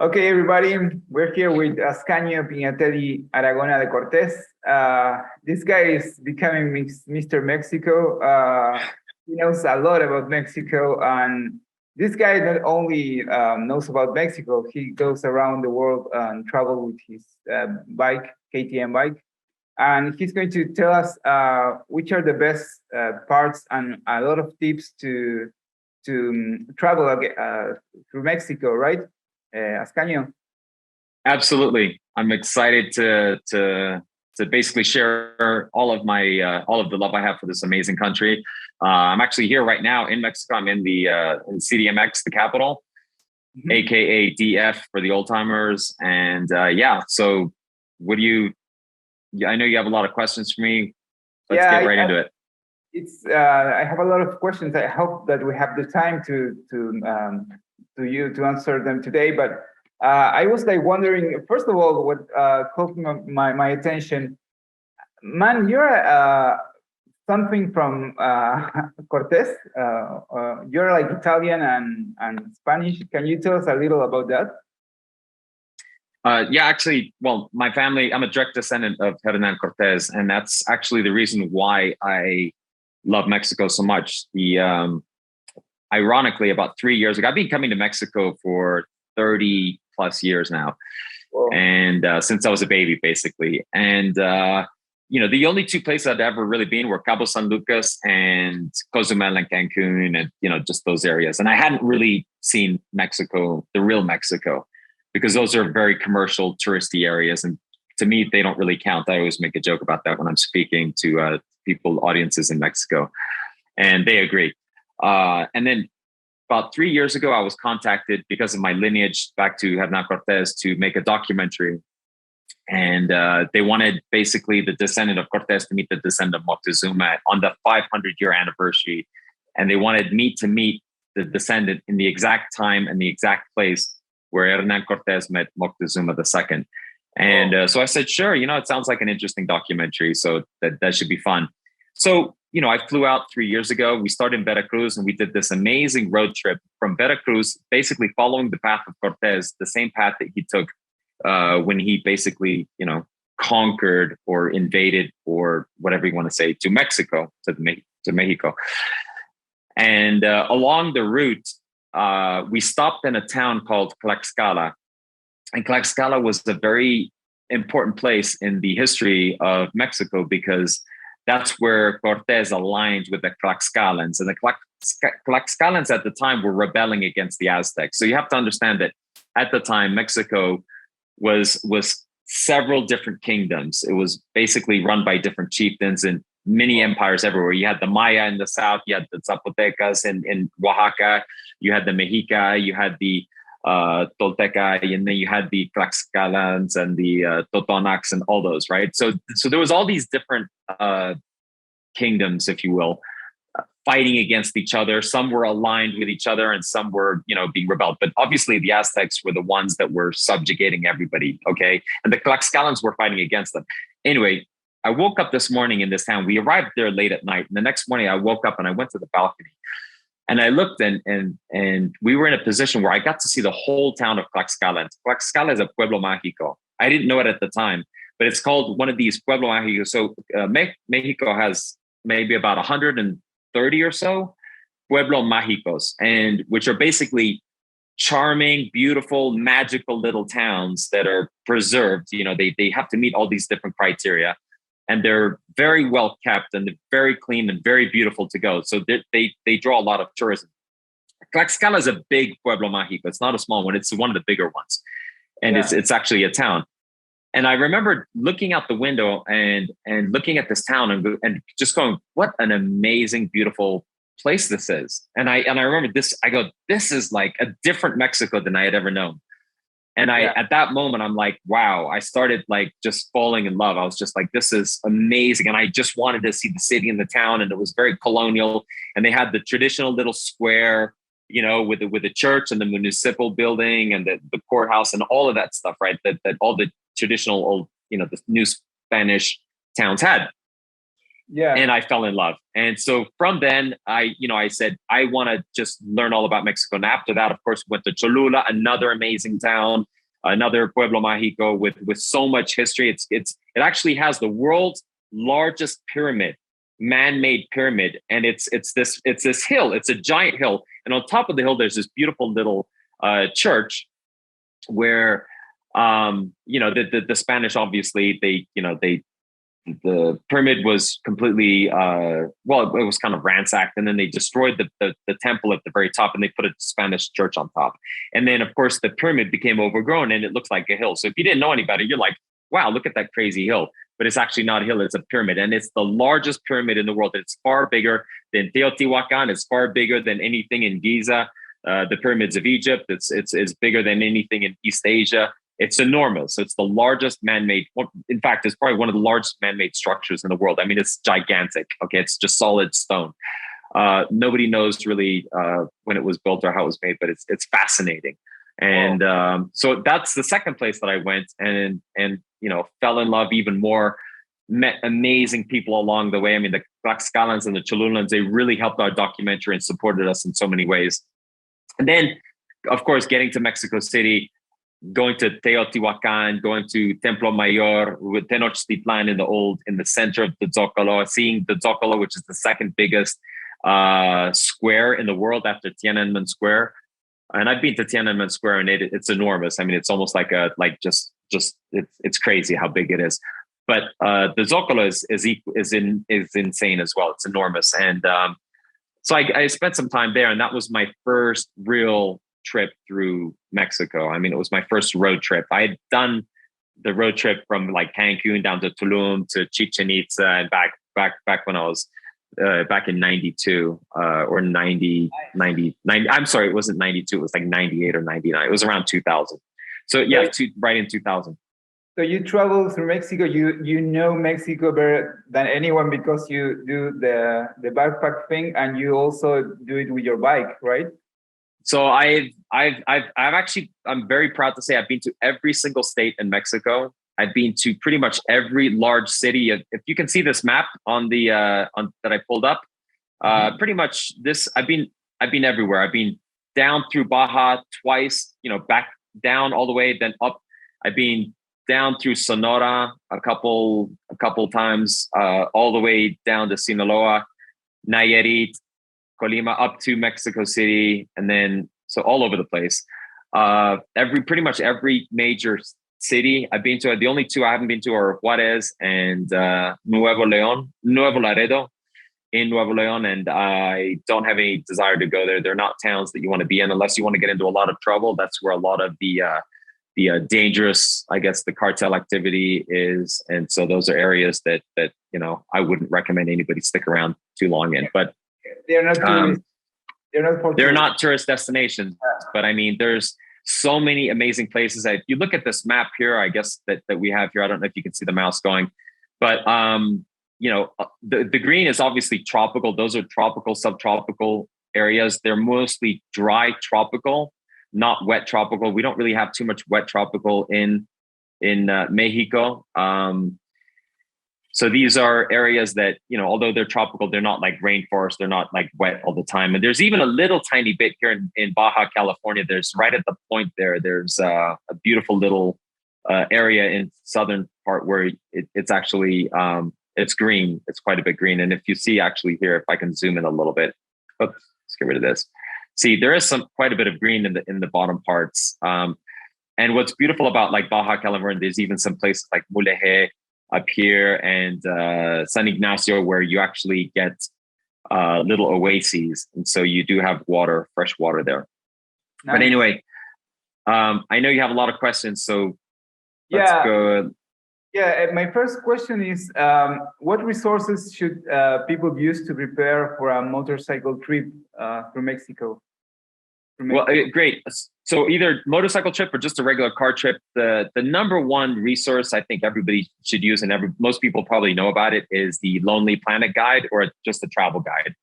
Okay, everybody, we're here with Ascanio-Moto Aragona de Cortez. This guy is becoming Mr. Mexico. He knows a lot about Mexico, and this guy not only knows about Mexico, he goes around the world and travel with his bike, KTM bike, and he's going to tell us which are the best parts and a lot of tips to travel through Mexico, right? Ascanio. Absolutely. I'm excited to basically share all of the love I have for this amazing country. I'm actually here right now in Mexico. I'm in the in CDMX, the capital, aka DF for the old timers. And so what do you? I know you have a lot of questions for me. Let's get right into it. I have a lot of questions. I hope that we have the time to answer them today, but I was wondering, first of all, what caught my attention. Man, you're something from Cortez. You're like Italian and Spanish. Can you tell us a little about that? Actually, well, my family, I'm a direct descendant of Hernan Cortez, and that's actually the reason why I love Mexico so much. Ironically, about 3 years ago, I've been coming to Mexico for 30 plus years now. Whoa. And since I was a baby, basically. And, the only two places I'd ever really been were Cabo San Lucas and Cozumel and Cancun and, just those areas. And I hadn't really seen Mexico, the real Mexico, because those are very commercial, touristy areas. And to me, they don't really count. I always make a joke about that when I'm speaking to audiences in Mexico. And they agree. And then about 3 years ago, I was contacted because of my lineage back to Hernan Cortez to make a documentary. And they wanted basically the descendant of Cortez to meet the descendant of Moctezuma on the 500-year anniversary. And they wanted me to meet the descendant in the exact time and the exact place where Hernan Cortez met Moctezuma II. And so I said, sure, it sounds like an interesting documentary. So that should be fun. So, I flew out 3 years ago. We started in Veracruz and we did this amazing road trip from Veracruz, basically following the path of Cortez, the same path that he took when he basically, conquered or invaded or whatever you want to say to Mexico, to Mexico. And along the route, we stopped in a town called Tlaxcala. And Tlaxcala was a very important place in the history of Mexico because that's where Cortez aligned with the Tlaxcalans. And the Tlaxcalans at the time were rebelling against the Aztecs. So you have to understand that at the time, Mexico was several different kingdoms. It was basically run by different chieftains and many empires everywhere. You had the Maya in the south, you had the Zapotecas in Oaxaca, you had the Mexica, you had the Tolteca, and then you had the Tlaxcalans and the Totonacs and all those, right? So there was all these different kingdoms, if you will, fighting against each other. Some were aligned with each other and some were, being rebelled. But obviously the Aztecs were the ones that were subjugating everybody, okay? And the Tlaxcalans were fighting against them. Anyway, I woke up this morning in this town. We arrived there late at night. And the next morning I woke up and I went to the balcony. And I looked and we were in a position where I got to see the whole town of Tlaxcala. Tlaxcala is a Pueblo Mágico. I didn't know it at the time, but it's called one of these Pueblo Mágicos. So Mexico has maybe about 130 or so Pueblo Mágicos, and which are basically charming, beautiful, magical little towns that are preserved. They have to meet all these different criteria. And they're very well kept and they're very clean and very beautiful to go. So they draw a lot of tourism. Tlaxcala is a big Pueblo Mágico. It's not a small one. It's one of the bigger ones. And it's actually a town. And I remember looking out the window and looking at this town and just going, what an amazing, beautiful place this is. And I remember this, I go, this is like a different Mexico than I had ever known. And at that moment, I'm like, wow, I started just falling in love. I was just like, this is amazing. And I just wanted to see the city and the town. And it was very colonial. And they had the traditional little square, with the church and the municipal building and the courthouse and all of that stuff, right? That all the traditional old, the new Spanish towns had. Yeah. And I fell in love. And so from then I said, I want to just learn all about Mexico. And after that, of course, went to Cholula, another amazing town. another Pueblo Mágico with so much history. It actually has the world's largest pyramid, man-made pyramid, and it's this hill. It's a giant hill, and on top of the hill, there's this beautiful little church where the Spanish, obviously, the pyramid was completely it was kind of ransacked, and then they destroyed the temple at the very top, and they put a Spanish church on top. And then, of course, the pyramid became overgrown, and it looks like a hill. So if you didn't know any better, you're like, wow, look at that crazy hill. But it's actually not a hill, it's a pyramid. And it's the largest pyramid in the world. It's far bigger than Teotihuacan. It's far bigger than anything in Giza, the pyramids of Egypt. It's bigger than anything in East Asia. It's enormous. It's the largest man-made, in fact, it's probably one of the largest man-made structures in the world. I mean, it's gigantic. Okay, it's just solid stone. Nobody knows really when it was built or how it was made, but it's fascinating. And so that's the second place that I went, and fell in love even more. Met amazing people along the way. I mean, the Tlaxcalans and the Cholulans, they really helped our documentary and supported us in so many ways. And then, of course, getting to Mexico City, going to Teotihuacan, going to Templo Mayor, with Tenochtitlan in the center of the Zócalo, seeing the Zócalo, which is the second biggest square in the world after Tiananmen Square. And I've been to Tiananmen Square, and it's enormous. I mean, it's almost like it's crazy how big it is. But the Zócalo is insane as well. It's enormous, and so I spent some time there, and that was my first real trip through Mexico. I mean, it was my first road trip. I had done the road trip from like Cancun down to Tulum to Chichen Itza and back when I was back in 92 or 90. I'm sorry, it wasn't 92. It was like 98 or 99. It was around 2000. So yeah, right in 2000. So you travel through Mexico. You know Mexico better than anyone because you do the backpack thing, and you also do it with your bike, right? So I'm very proud to say I've been to every single state in Mexico. I've been to pretty much every large city. If you can see this map on the that I pulled up, pretty much this. I've been everywhere. I've been down through Baja twice. Back down all the way, then up. I've been down through Sonora a couple times, all the way down to Sinaloa, Nayarit, Colima, up to Mexico City, and then so all over the place. Pretty much every major city I've been to. The only two I haven't been to are Juarez and Nuevo Laredo in Nuevo Leon, and I don't have any desire to go there. They're not towns that you want to be in unless you want to get into a lot of trouble. That's where a lot of the dangerous, I guess, the cartel activity is, and so those are areas that I wouldn't recommend anybody stick around too long in. But they're not tourist. They're not tourist destinations, but I mean, there's so many amazing places. If you look at this map here, I guess that we have here, I don't know if you can see the mouse going, but the green is obviously tropical. Those are tropical, subtropical areas. They're mostly dry tropical, not wet tropical. We don't really have too much wet tropical in Mexico. So these are areas that, although they're tropical, they're not like rainforest. They're not like wet all the time. And there's even a little tiny bit here in Baja California. There's right at the point there's a beautiful little area in southern part where it's actually, it's green. It's quite a bit green. And if you see actually here, if I can zoom in a little bit, oops, let's get rid of this. See, there is quite a bit of green in the bottom parts. And what's beautiful about like Baja California, there's even some places like Mulegé up here and San Ignacio where you actually get little oases. And so you do have water, fresh water there. Nice. But anyway, I know you have a lot of questions, so let's go. Yeah, my first question is, what resources should people use to prepare for a motorcycle trip through Mexico? Well, great. So either motorcycle trip or just a regular car trip. The number one resource I think everybody should use, and most people probably know about it, is the Lonely Planet guide or just a travel guide.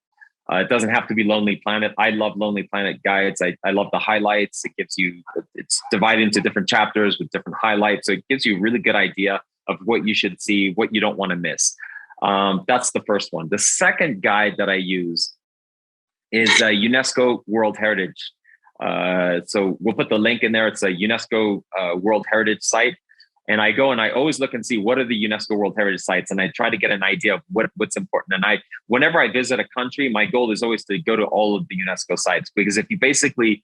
It doesn't have to be Lonely Planet. I love Lonely Planet guides. I love the highlights. It's divided into different chapters with different highlights. So it gives you a really good idea of what you should see, what you don't want to miss. That's the first one. The second guide that I use is UNESCO World Heritage. So we'll put the link in there. It's a UNESCO World Heritage site. And I go and I always look and see what are the UNESCO World Heritage sites, and I try to get an idea of what's important. And whenever I visit a country, my goal is always to go to all of the UNESCO sites, because if you basically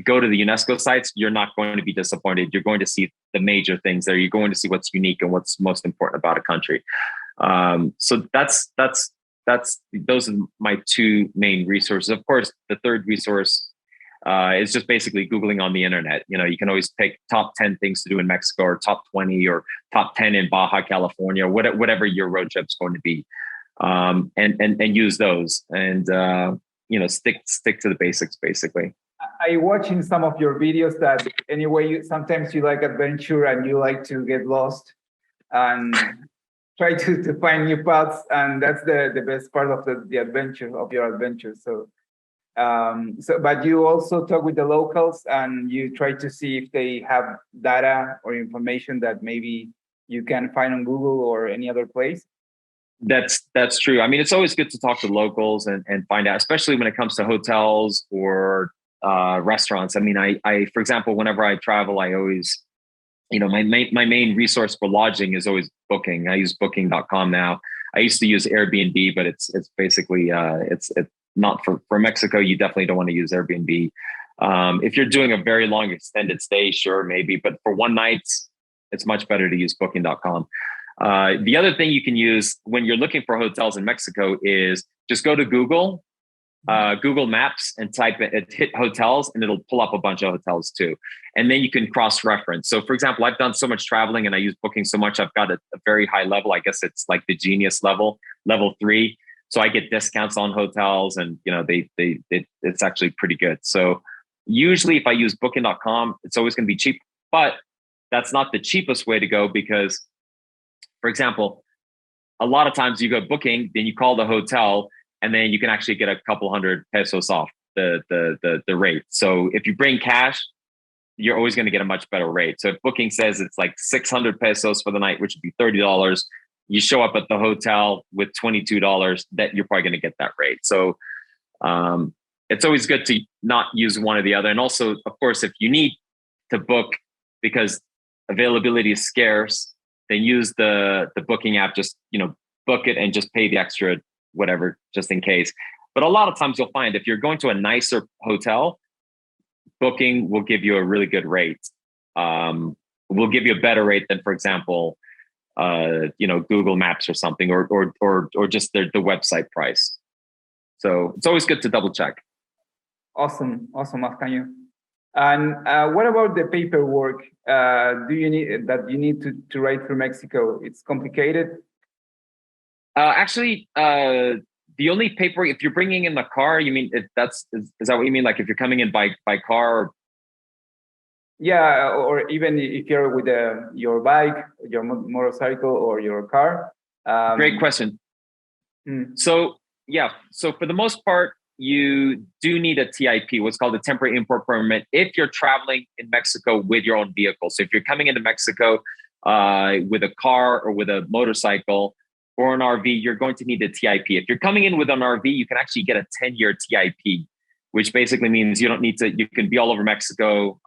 go to the UNESCO sites, you're not going to be disappointed. You're going to see the major things there. You're going to see what's unique and what's most important about a country. So those are my two main resources. Of course, the third resource is just basically Googling on the internet. You can always pick top 10 things to do in Mexico, or top 20, or top 10 in Baja California, whatever your road trip's going to be, and use those, and stick to the basics, basically. I watch in some of your videos that anyway, sometimes you like adventure and you like to get lost and try to find new paths, and that's the best part of the adventure, of your adventure. So but you also talk with the locals and you try to see if they have data or information that maybe you can find on Google or any other place. That's true. I mean, it's always good to talk to locals and find out, especially when it comes to hotels or restaurants. I mean, I for example, whenever I travel, I always, my main resource for lodging is always Booking. I use booking.com now. I used to use Airbnb, but it's basically it's not for Mexico. You definitely don't want to use Airbnb. If you're doing a very long extended stay, sure, maybe, but for one night, it's much better to use booking.com. The other thing you can use when you're looking for hotels in Mexico is just go to Google Maps and hit hotels, and it'll pull up a bunch of hotels too. And then you can cross-reference. So for example, I've done so much traveling and I use Booking so much, I've got a very high level. I guess it's like the genius level 3. So I get discounts on hotels, and it's actually pretty good. So usually if I use booking.com, it's always going to be cheap, but that's not the cheapest way to go, because, for example, a lot of times you go Booking, then you call the hotel, and then you can actually get a couple $100 pesos off the rate. So if you bring cash, you're always going to get a much better rate. So if Booking says it's like 600 pesos for the night, which would be $30, you show up at the hotel with $22, that you're probably going to get that rate. So it's always good to not use one or the other. And also, of course, if you need to book because availability is scarce, then use the Booking app. Just book it and just pay the extra whatever, just in case. But a lot of times you'll find if you're going to a nicer hotel, Booking will give you a really good rate. Will give you a better rate than, for example, Google Maps or something, or just the website price. So it's always good to double check. Awesome, Ascanio. And what about the paperwork? Do you need to ride through Mexico? It's complicated. Actually, the only paperwork, if you're bringing in the car, you mean is that what you mean? Like if you're coming in by car? Yeah, or even if you're with your bike, your motorcycle, or your car. Great question. So for the most part, you do need a TIP, what's called a temporary import permit, if you're traveling in Mexico with your own vehicle. So if you're coming into Mexico with a car or with a motorcycle or an RV, you're going to need a TIP. If you're coming in with an RV, you can actually get a 10-year TIP, which basically means you don't need to, you can be all over Mexico,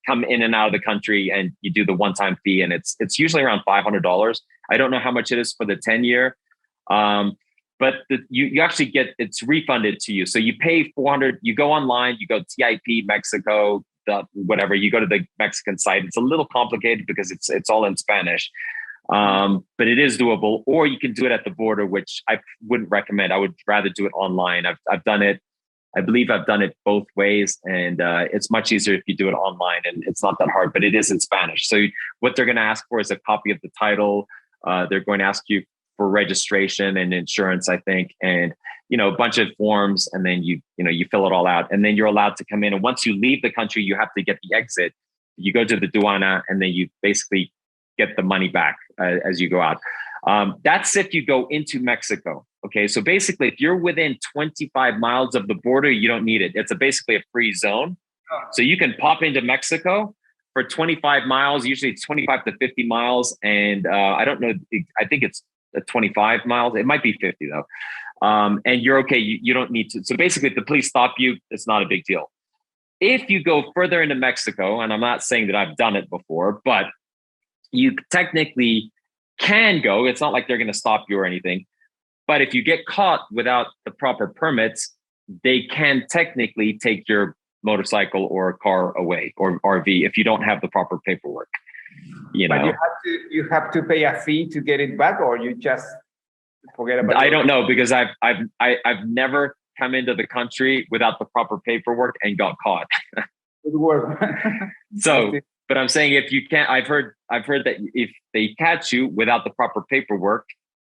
come in and out of the country, and you do the one-time fee. And it's usually around $500. I don't know how much it is for the 10-year, but you actually get, it's refunded to you. So you pay $400, you go online, you go TIP Mexico, whatever, you go to the Mexican site. It's a little complicated because it's all in Spanish. But it is doable, or you can do it at the border, which I wouldn't recommend. I would rather do it online. I've done it. I believe I've done it both ways, and it's much easier if you do it online, and it's not that hard, but it is in Spanish. So what they're going to ask for is a copy of the title. They're going to ask you for registration and insurance, I think, and a bunch of forms, and then you fill it all out, and then you're allowed to come in. And once you leave the country, you have to get the exit. You go to the aduana, and then you basically get the money back as you go out. That's if you go into Mexico. Okay, so basically, if you're within 25 miles of the border, you don't need it. It's basically a free zone. So you can pop into Mexico for 25 miles. Usually it's 25 to 50 miles. And I don't know, I think it's 25 miles. It might be 50 though. And you're okay. You don't need to. So basically, if the police stop you, it's not a big deal. if you go further into Mexico, and I'm not saying that I've done it before, but you technically can go. It's not like they're going to stop you or anything. But if you get caught without the proper permits, they can technically take your motorcycle or car away, or RV, if you don't have the proper paperwork. But you have to pay a fee to get it back, or you just forget about it? I don't know, because I've never come into the country without the proper paperwork and got caught. Good work. So, but I'm saying, if you can't, I've heard that if they catch you without the proper paperwork,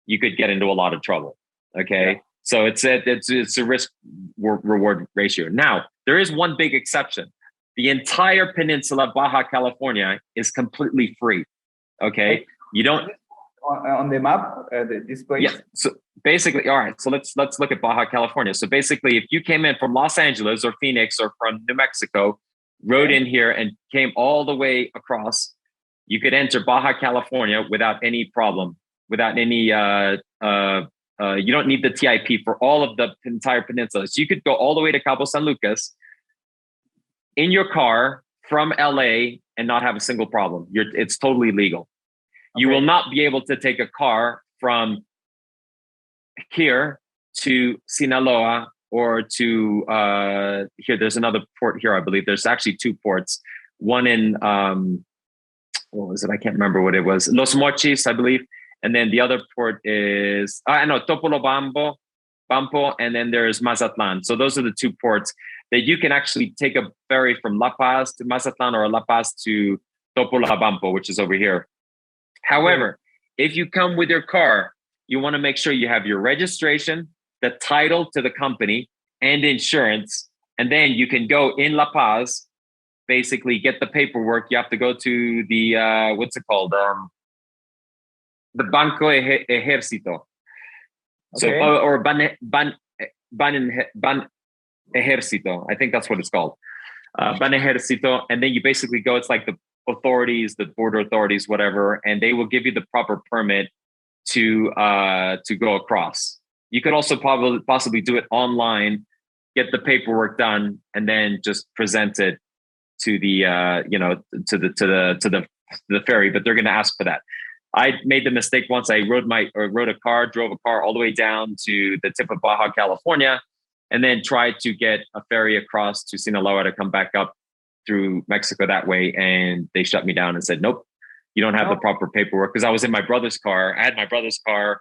you could get into a lot of trouble. Okay. Yeah. So it's a risk reward ratio. Now, there is one big exception. The entire peninsula of Baja California is completely free. Okay. You don't on the map, this place. Yeah. So basically, all right. So let's look at Baja California. So basically, if you came in from Los Angeles or Phoenix or from New Mexico, rode in here and came all the way across, you could enter Baja California without any problem, without any, you don't need the TIP for all of the entire peninsula. So you could go all the way to Cabo San Lucas in your car from LA and not have a single problem. It's totally legal. Okay. You will not be able to take a car from here to Sinaloa or to here. There's another port here, I believe. There's actually two ports. One in what was it? I can't remember what it was. Los Mochis, I believe. And then the other port is Topolobampo, and then there's Mazatlan. So those are the two ports that you can actually take a ferry from La Paz to Mazatlan, or La Paz to Topolobampo, which is over here. However, if you come with your car, you want to make sure you have your registration, the title to the company, and insurance. And then you can go in La Paz, basically get the paperwork. You have to go to the, what's it called? The Banco Ejército. So, or Ban Ejército. I think that's what it's called. Ban Ejército. And then you basically go, it's like the authorities, the border authorities, whatever, and they will give you the proper permit to go across. You could also possibly do it online, get the paperwork done, and then just present it to the to the ferry. But they're going to ask for that. I made the mistake once. I drove a car all the way down to the tip of Baja California, and then tried to get a ferry across to Sinaloa to come back up through Mexico that way. And they shut me down and said, nope, you don't have the proper paperwork. Because I was in my brother's car. I had my brother's car,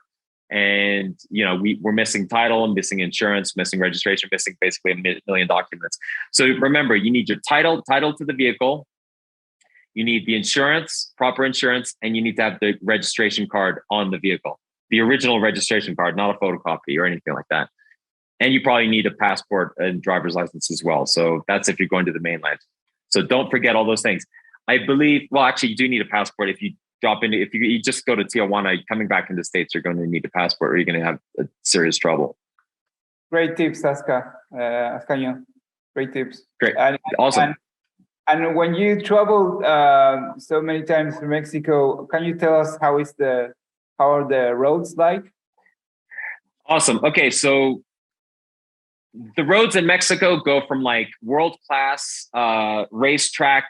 and we were missing title, missing insurance, missing registration, missing basically a million documents. So remember, you need your title to the vehicle. You need the insurance, proper insurance, and you need to have the registration card on the vehicle, the original registration card, not a photocopy or anything like that. And you probably need a passport and driver's license as well. So that's if you're going to the mainland. So don't forget all those things. I believe, well, actually, you do need a passport. If you you just go to Tijuana, coming back into the States, you're going to need a passport, or you're going to have serious trouble. Great tips, Ascanio. Great tips. Great. Awesome. And when you travel so many times to Mexico, can you tell us how are the roads like? Awesome. Okay, so the roads in Mexico go from like world-class racetrack,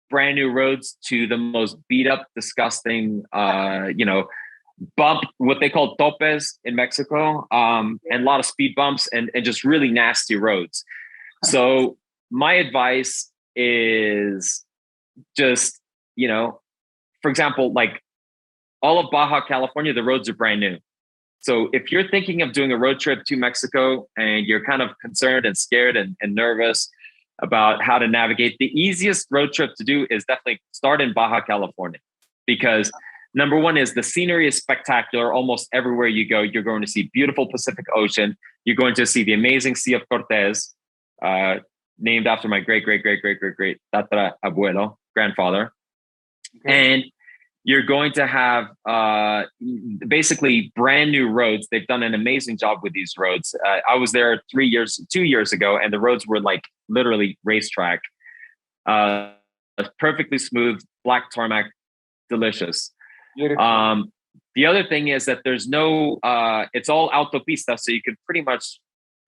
brand new roads, to the most beat up, disgusting, bump, what they call topes in Mexico, and a lot of speed bumps and just really nasty roads. So my advice is just, for example, like all of Baja California, the roads are brand new. So if you're thinking of doing a road trip to Mexico and you're kind of concerned and scared and nervous about how to navigate, the easiest road trip to do is definitely start in Baja California, because number one is the scenery is spectacular. Almost everywhere you go, you're going to see beautiful Pacific Ocean. You're going to see the amazing Sea of Cortez, named after my great tatra abuelo, grandfather. Okay. And you're going to have basically brand new roads. They've done an amazing job with these roads. I was there 2 years ago, and the roads were like literally racetrack. Perfectly smooth, black tarmac, delicious. The other thing is that there's no, it's all autopista, so you can pretty much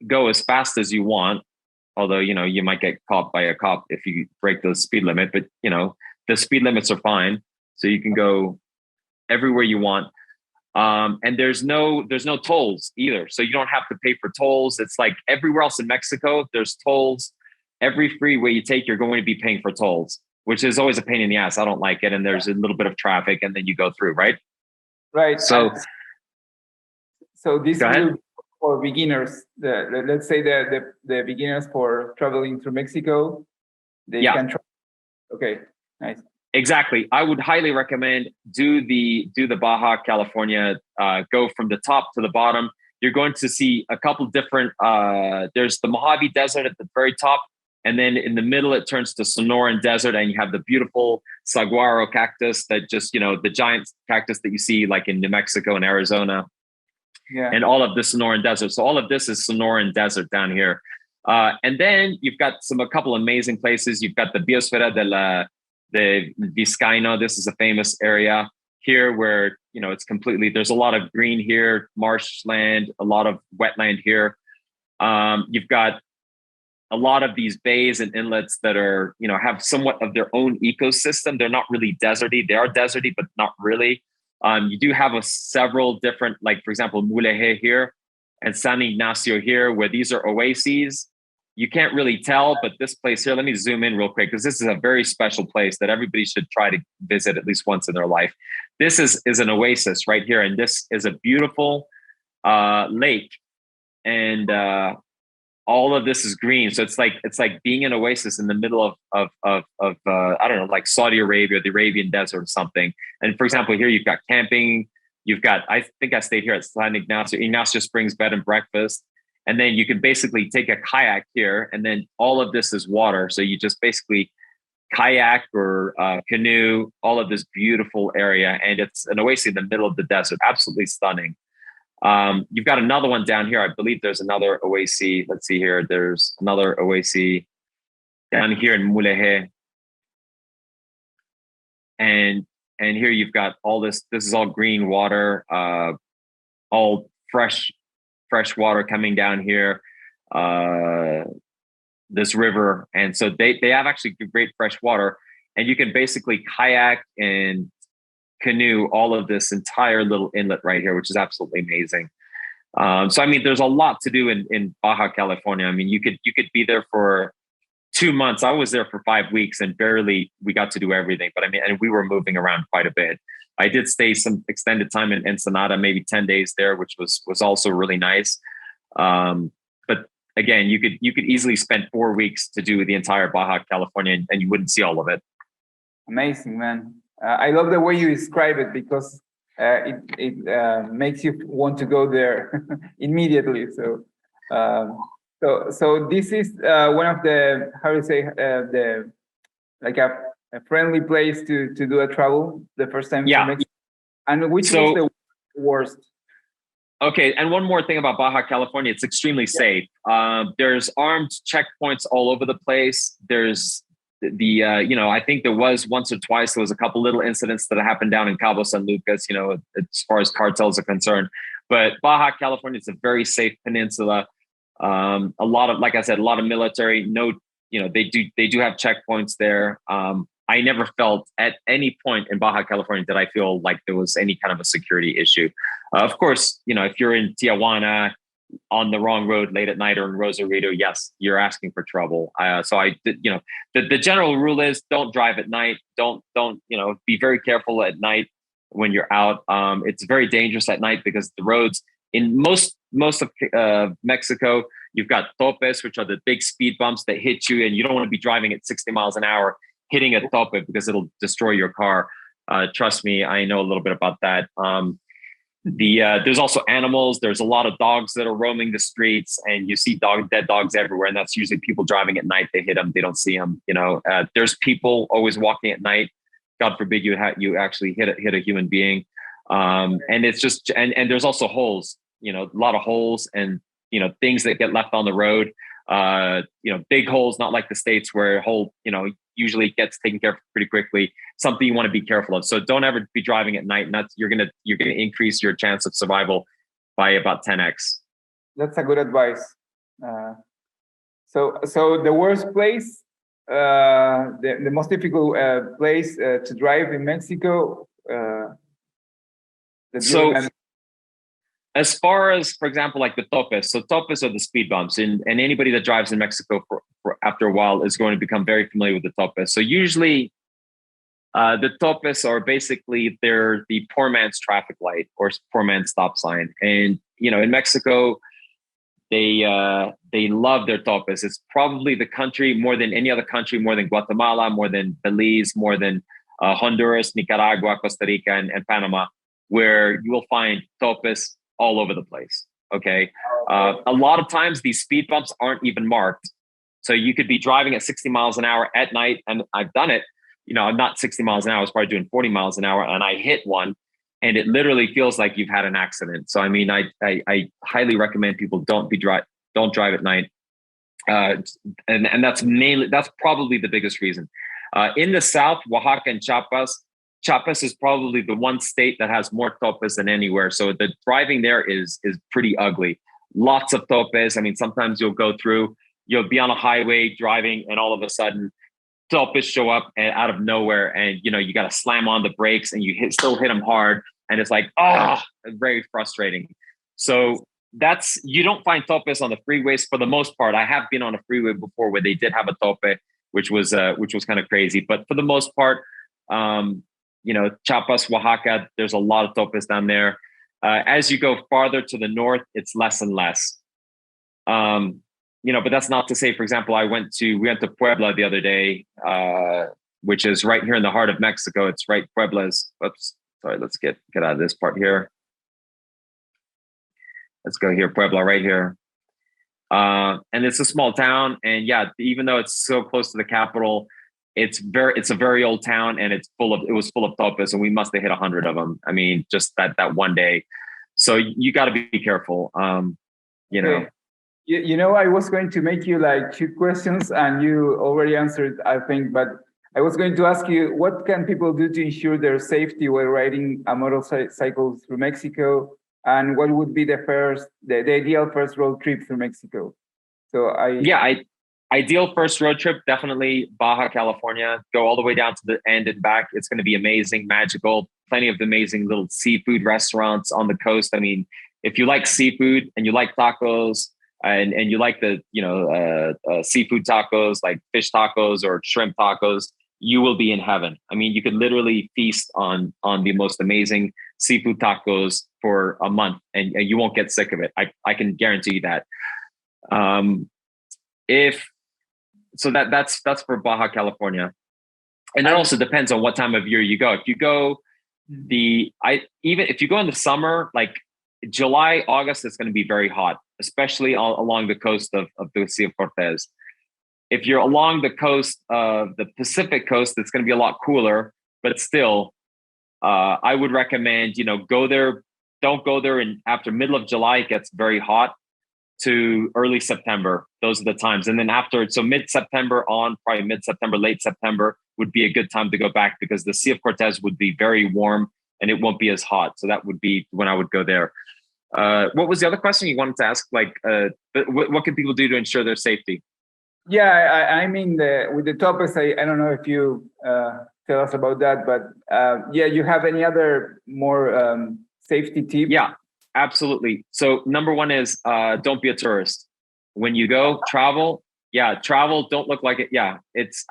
go as fast as you want. Although, you might get caught by a cop if you break the speed limit, but the speed limits are fine. So you can go everywhere you want. And there's no tolls either. So you don't have to pay for tolls. It's like everywhere else in Mexico, there's tolls. Every freeway you take, you're going to be paying for tolls, which is always a pain in the ass. I don't like it. And there's a little bit of traffic and then you go through, right? Right. So this will for beginners. Let's say the beginners for traveling through Mexico, they can try. Okay, nice. Exactly. I would highly recommend do the Baja California, go from the top to the bottom. You're going to see a couple different, there's the Mojave Desert at the very top. And then in the middle, it turns to Sonoran Desert, and you have the beautiful saguaro cactus that just, the giant cactus that you see like in New Mexico and Arizona, and all of the Sonoran Desert. So all of this is Sonoran Desert down here. And then you've got a couple amazing places. You've got the Biosfera de Vizcaino. This is a famous area here where, it's completely, there's a lot of green here, marshland, a lot of wetland here. You've got a lot of these bays and inlets that are, have somewhat of their own ecosystem. They're not really deserty. They are deserty, but not really. You do have several different, like, for example, Mulegé here and San Ignacio here, where these are oases. You can't really tell, but this place here, let me zoom in real quick, because this is a very special place that everybody should try to visit at least once in their life. This is an oasis right here. And this is a beautiful lake. And all of this is green. So it's like being an oasis in the middle of I don't know, like Saudi Arabia, the Arabian desert or something. And for example, here you've got camping. You've got, I think I stayed here at San Ignacio Springs Bed and Breakfast. And then you can basically take a kayak here, and then all of this is water. So you just basically kayak or canoe, all of this beautiful area. And it's an oasis in the middle of the desert. Absolutely stunning. You've got another one down here. I believe there's another oasis. Let's see here. There's another oasis down here in Mulegé. And here you've got all this. This is all green water, all fresh water coming down here, this river. And so they have actually great fresh water, and you can basically kayak and canoe all of this entire little inlet right here, which is absolutely amazing. So, I mean, there's a lot to do in Baja California. I mean, you could be there for 2 months. I was there for 5 weeks and barely we got to do everything, but I mean, and we were moving around quite a bit. I did stay some extended time in Ensenada, maybe 10 days there, which was also really nice. But again, you could easily spend 4 weeks to do the entire Baja California, and you wouldn't see all of it. Amazing, man. I love the way you describe it, because it makes you want to go there immediately. So this is one of the, how do you say, the, like a friendly place to do a travel the first time. Yeah. And which was the worst? Okay, and one more thing about Baja California, it's extremely safe. There's armed checkpoints all over the place. There's I think there was once or twice, there was a couple little incidents that happened down in Cabo San Lucas, as far as cartels are concerned. But Baja California is a very safe peninsula. A lot of, like I said, a lot of military. They do have checkpoints there. I never felt at any point in Baja California did I feel like there was any kind of a security issue. Of course, if you're in Tijuana on the wrong road late at night or in Rosarito, yes, you're asking for trouble. So the general rule is don't drive at night. Don't be very careful at night when you're out. It's very dangerous at night because the roads in most of Mexico, you've got topes, which are the big speed bumps that hit you, and you don't want to be driving at 60 miles an hour hitting a tope because it'll destroy your car. Trust me, I know a little bit about that. There's also animals. There's a lot of dogs that are roaming the streets, and you see dead dogs everywhere. And that's usually people driving at night. They hit them. They don't see them. There's people always walking at night. God forbid you actually hit a human being. And it's just, and there's also holes, a lot of holes and, things that get left on the road. Big holes, not like the States where a hole, usually gets taken care of pretty quickly. Something you want to be careful of. So don't ever be driving at night. And you're gonna increase your chance of survival by about 10x. That's a good advice. So the worst place, the most difficult place to drive in Mexico. So as far as, for example, like the topes, so topes are the speed bumps, and anybody that drives in Mexico for after a while is going to become very familiar with the topes. So usually the topes are basically, they're the poor man's traffic light or poor man's stop sign. And, you know, in Mexico, they love their topes. It's probably the country more than any other country, more than Guatemala, more than Belize, more than Honduras, Nicaragua, Costa Rica, and Panama, where you will find topes all over the place. Okay. A lot of times these speed bumps aren't even marked. So you could be driving at 60 miles an hour at night. And I've done it, you know, I'm not 60 miles an hour. I was probably doing 40 miles an hour, and I hit one, and it literally feels like you've had an accident. So, I mean, I highly recommend people don't drive at night. And that's probably the biggest reason. In the South, Oaxaca and Chiapas is probably the one state that has more topes than anywhere. So the driving there is pretty ugly. Lots of topes. I mean, sometimes you'll be on a highway driving, and all of a sudden topes show up out of nowhere, and you know, you got to slam on the brakes, and you still hit them hard, and it's like, very frustrating. So you don't find topes on the freeways for the most part. I have been on a freeway before where they did have a tope, which was kind of crazy, but for the most part, you know, Chiapas, Oaxaca, there's a lot of topes down there. As you go farther to the north, it's less and less. You know, but that's not to say, for example, we went to Puebla the other day, which is right here in the heart of Mexico. It's right, Puebla's, oops, sorry, let's get out of this part here. Let's go here, Puebla, right here. And it's a small town. And yeah, even though it's so close to the capital, it's a very old town, and it was full of topes, and we must have hit 100 of them. I mean, just that one day. So you got to be careful. You know. You know, I was going to make you like 2 questions, and you already answered, I think, but I was going to ask you, what can people do to ensure their safety while riding a motorcycle through Mexico? And what would be the ideal first road trip through Mexico? Ideal first road trip, definitely Baja California. Go all the way down to the end and back. It's going to be amazing, magical. Plenty of amazing little seafood restaurants on the coast. I mean, if you like seafood and you like tacos, and you like the, you know, seafood tacos, like fish tacos or shrimp tacos, you will be in heaven. I mean, you could literally feast on the most amazing seafood tacos for a month, and you won't get sick of it. I can guarantee you that. That's for Baja California, and that also depends on what time of year you go. If you go if you go in the summer, like July, August, it's going to be very hot, especially along the coast of the Sea of Cortez. If you're along the coast of the Pacific coast, it's going to be a lot cooler, but still, I would recommend, you know, go there. Don't go there after middle of July. It gets very hot, to early September. Those are the times. And then so mid-September on, probably mid-September, late September would be a good time to go back, because the Sea of Cortez would be very warm and it won't be as hot. So that would be when I would go there. What was the other question you wanted to ask? Like, what can people do to ensure their safety? Yeah, I mean, with the topics, I don't know if you tell us about that, but you have any other more safety tips? Yeah, absolutely. So number one is don't be a tourist. When you go travel, don't look like it. Yeah,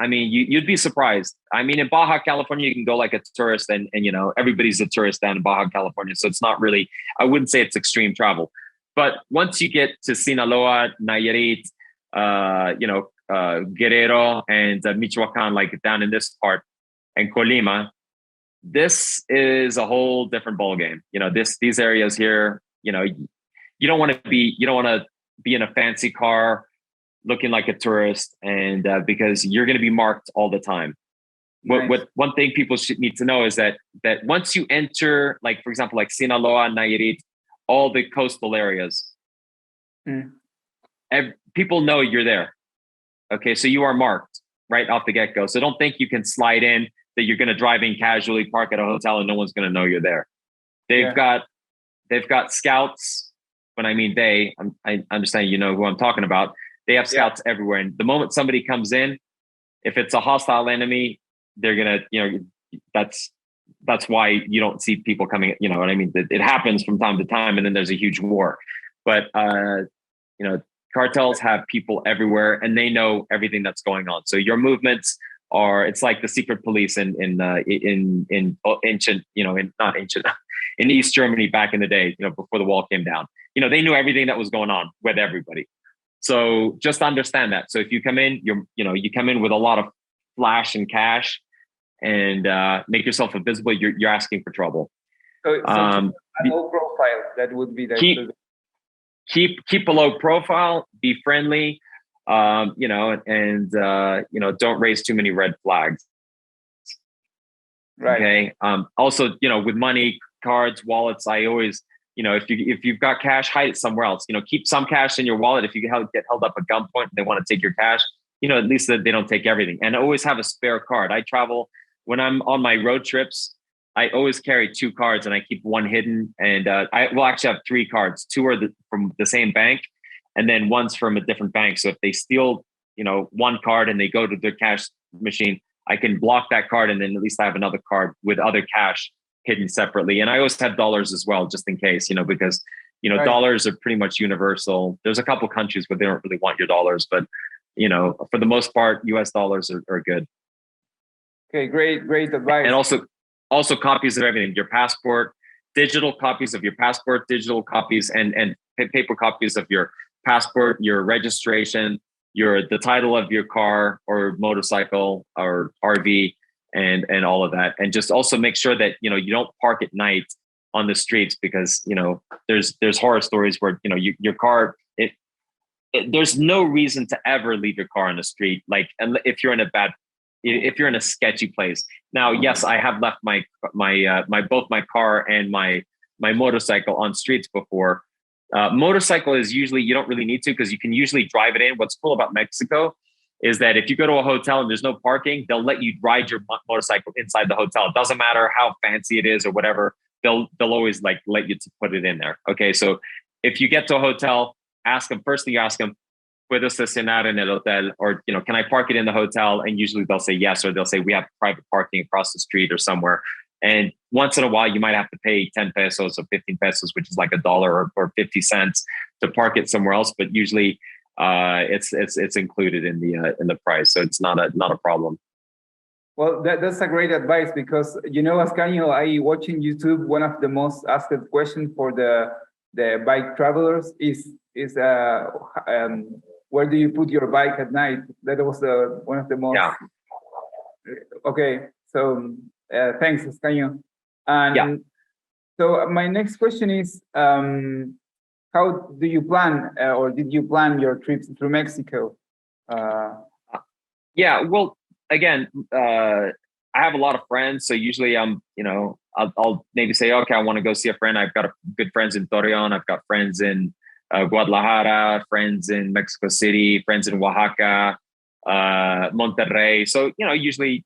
I mean, you'd be surprised. I mean, in Baja California, you can go like a tourist, and you know, everybody's a tourist down in Baja California. So it's not really, I wouldn't say it's extreme travel. But once you get to Sinaloa, Nayarit, Guerrero and Michoacan, like down in this part, and Colima, this is a whole different ballgame. You know, these areas here, you know, you don't want to be in a fancy car looking like a tourist, and because you're going to be marked all the time. Nice. What one thing people should need to know is that once you enter, like for example, like Sinaloa, Nayarit, all the coastal areas, people know you're there. Okay, so you are marked right off the get-go. So don't think you can slide in, that you're going to drive in casually, park at a hotel, and no one's going to know you're there. They've got scouts. When I mean I understand you know who I'm talking about. They have scouts everywhere. And the moment somebody comes in, if it's a hostile enemy, they're going to, that's why you don't see people coming, you know what I mean? It happens from time to time, and then there's a huge war. But, cartels have people everywhere, and they know everything that's going on. So your movements it's like the secret police in ancient, not ancient, in East Germany back in the day, before the wall came down. They knew everything that was going on with everybody. So just understand that. So if you come in, you come in with a lot of flash and cash, and make yourself invisible, you're asking for trouble. So low profile, that would be the keep a low profile, be friendly, and don't raise too many red flags. Right. Okay. Also, with money, cards, wallets, I always, if you've got cash, hide it somewhere else. Keep some cash in your wallet. If you get held up at gunpoint and they want to take your cash, at least they don't take everything. And always have a spare card. I travel when I'm on my road trips. I always carry 2 cards, and I keep one hidden. And I will actually have 3 cards. 2 are from the same bank, and then one's from a different bank. So if they steal, one card and they go to their cash machine, I can block that card, and then at least I have another card with other cash hidden separately. And I always have dollars as well, just in case, because right. Dollars are pretty much universal. There's a couple countries where they don't really want your dollars, but for the most part, US dollars are good. Okay, great advice. And also copies of everything, your passport, digital copies of your passport, digital copies and paper copies of your passport, your registration, the title of your car or motorcycle or RV, and all of that. And just also make sure that, you don't park at night on the streets, because, there's horror stories where, your car, there's no reason to ever leave your car on the street. Like, if you're in a sketchy place. Now, yes, I have left my both my car and my motorcycle on streets before. Motorcycle is usually, you don't really need to, because you can usually drive it in. What's cool about Mexico is that if you go to a hotel and there's no parking, they'll let you ride your motorcycle inside the hotel. It doesn't matter how fancy it is or whatever. They'll always let you to put it in there. Okay, so if you get to a hotel, first thing you ask them, ¿puedo estacionar en el hotel? Or, can I park it in the hotel? And usually they'll say yes, or they'll say we have private parking across the street or somewhere. And once in a while, you might have to pay 10 pesos or 15 pesos, which is like $1 or 50 cents to park it somewhere else. But usually it's included in the price. So it's not a problem. Well, that's a great advice, because, Ascanio, I watching YouTube, one of the most asked questions for the bike travelers is where do you put your bike at night? That was one of the most. Yeah. Okay, so thanks, Ascanio. And so my next question is, how do you plan, or did you plan your trips through Mexico? Yeah, well, again, I have a lot of friends, so usually I'll maybe say, okay, I want to go see a friend. I've got good friends in Torreon. I've got friends in Guadalajara, friends in Mexico City, friends in Oaxaca, Monterey. So, usually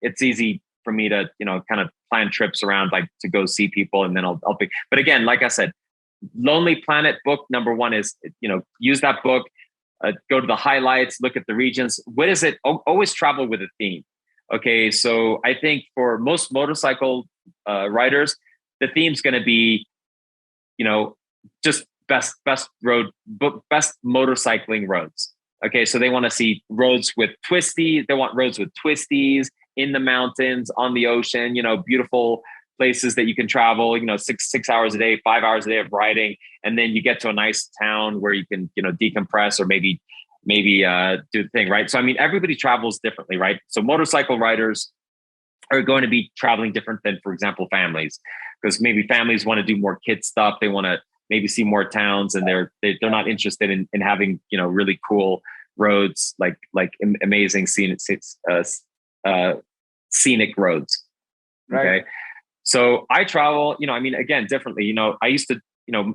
it's easy for me to, kind of plan trips around, like to go see people, and then I'll pick. But again, like I said, Lonely Planet book number 1 is, use that book, go to the highlights, look at the regions. What is it? Always travel with a theme. Okay. So I think for most motorcycle riders, the theme's going to be, just best motorcycling roads. Okay. So they want to see roads with twisties. They want roads with twisties in the mountains, on the ocean, beautiful places that you can travel, 6 hours a day, 5 hours a day of riding. And then you get to a nice town where you can, decompress, or maybe do the thing, right? So, I mean, everybody travels differently, right? So motorcycle riders are going to be traveling different than, for example, families, because maybe families want to do more kid stuff. They want to maybe see more towns, and they're not interested in having, really cool roads, like amazing scenic roads. Okay. Right. So I travel, again, differently. I used to,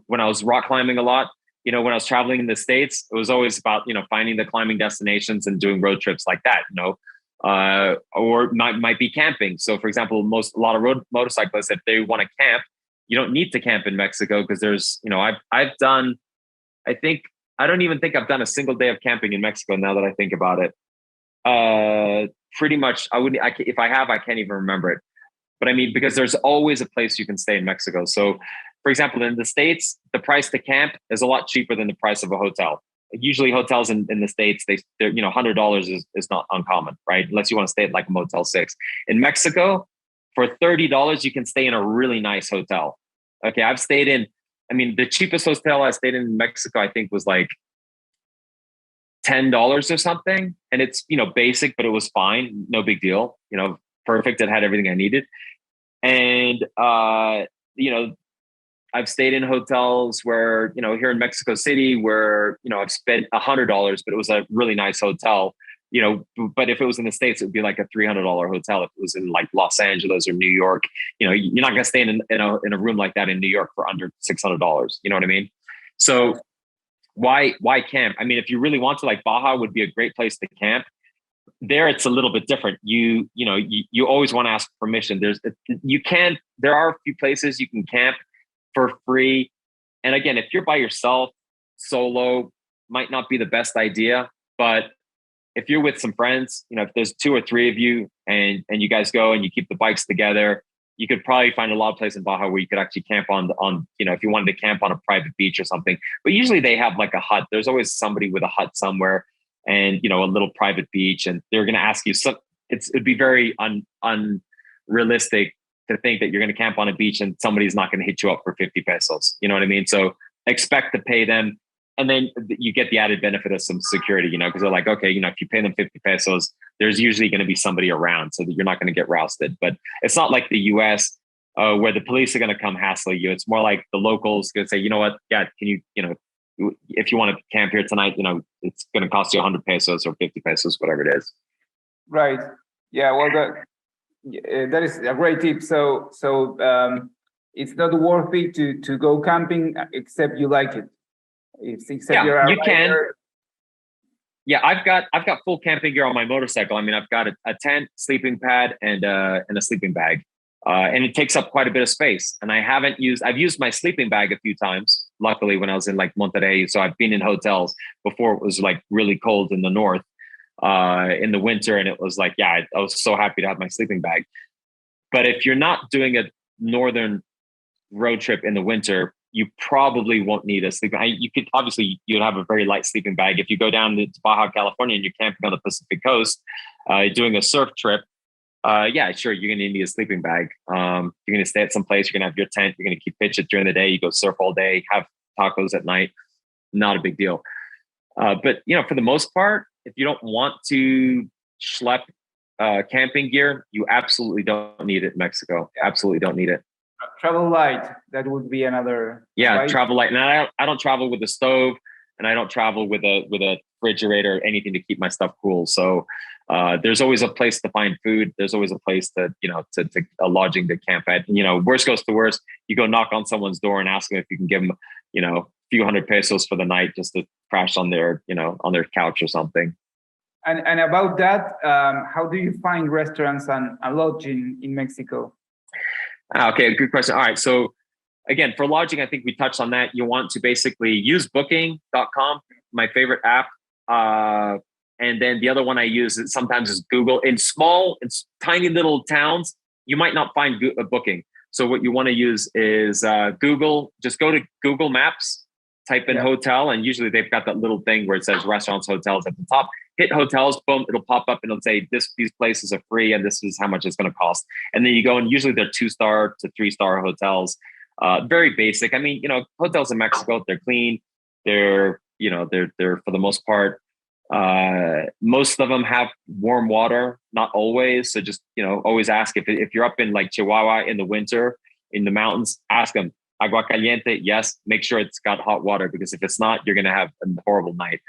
when I was rock climbing a lot, when I was traveling in the States, it was always about, finding the climbing destinations and doing road trips like that, or might be camping. So, for example, a lot of motorcyclists, if they want to camp, you don't need to camp in Mexico, because there's, I've I don't even think I've done a single day of camping in Mexico now that I think about it. Pretty much, if I have, I can't even remember it. But I mean, because there's always a place you can stay in Mexico. So, for example, in the States, the price to camp is a lot cheaper than the price of a hotel. Usually hotels in the States, they're $100 is not uncommon, right? Unless you want to stay at like a Motel 6. In Mexico, for $30, you can stay in a really nice hotel. Okay, I've stayed in, the cheapest hotel I stayed in Mexico, I think was like $10 or something. And it's, basic, but it was fine. No big deal. Perfect. It had everything I needed. And, I've stayed in hotels where, here in Mexico City where, I've spent $100, but it was a really nice hotel, but if it was in the States, it would be like a $300 hotel. If it was in like Los Angeles or New York, you're not going to stay in a room like that in New York for under $600. You know what I mean? So why camp? If you really want to, like Baja would be a great place to camp. There, it's a little bit different. You always want to ask permission. There are a few places you can camp for free. And again, if you're by yourself, solo might not be the best idea. But if you're with some friends, if there's 2 or 3 of you and you guys go and you keep the bikes together, you could probably find a lot of places in Baja where you could actually camp on, if you wanted to camp on a private beach or something. But usually they have like a hut. There's always somebody with a hut somewhere and, a little private beach, and they're going to ask you. So it'd be very unrealistic to think that you're going to camp on a beach and somebody's not going to hit you up for 50 pesos. You know what I mean? So expect to pay them. And then you get the added benefit of some security, because they're like, okay, if you pay them 50 pesos, there's usually going to be somebody around so that you're not going to get rousted. But it's not like the US where the police are going to come hassle you. It's more like the locals going to say, you know what? Yeah, can you, if you want to camp here tonight, it's going to cost you 100 pesos or 50 pesos, whatever it is. Right. Yeah. Well, that is a great tip. So it's not worth it to go camping except you like it. You can. Yeah, I've got full camping gear on my motorcycle. I've got a tent, sleeping pad, and a sleeping bag, and it takes up quite a bit of space. And I've used my sleeping bag a few times. Luckily, when I was in like Monterey, so I've been in hotels before it was like really cold in the north. In the winter, and it was like, I was so happy to have my sleeping bag. But if you're not doing a northern road trip in the winter, you probably won't need a sleeping bag. You'd have a very light sleeping bag. If you go down to Baja California and you're camping on the Pacific coast, doing a surf trip, sure, you're going to need a sleeping bag. You're going to stay at some place, you're going to have your tent, you're going to keep pitch it during the day, you go surf all day, have tacos at night, not a big deal. But for the most part, if you don't want to schlep camping gear, you absolutely don't need it in Mexico. Absolutely don't need it. Travel light, that would be another. Yeah, right? Travel light. And I don't travel with a stove, and I don't travel with a refrigerator or anything to keep my stuff cool. So there's always a place to find food. There's always a place to a lodging to camp at. Worst goes to worst, you go knock on someone's door and ask them if you can give them, a few hundred pesos for the night just to crash on their couch or something. And about that, how do you find restaurants and lodging in Mexico? Okay, good question. All right, so again, for lodging, I think we touched on that. You want to basically use booking.com, my favorite app. And then the other one I use sometimes is Google. In tiny little towns, you might not find a booking. So what you want to use is Google. Just go to Google Maps, type in hotel, and usually they've got that little thing where it says restaurants, hotels at the top. Hit hotels, boom, it'll pop up and it'll say these places are free and this is how much it's going to cost. And then you go and usually they're 2-star to 3-star hotels. Very basic. Hotels in Mexico, they're clean. They're for the most part. Most of them have warm water, not always. So just, always ask if you're up in like Chihuahua in the winter in the mountains, ask them, agua caliente? Yes. Make sure it's got hot water, because if it's not, you're going to have a horrible night.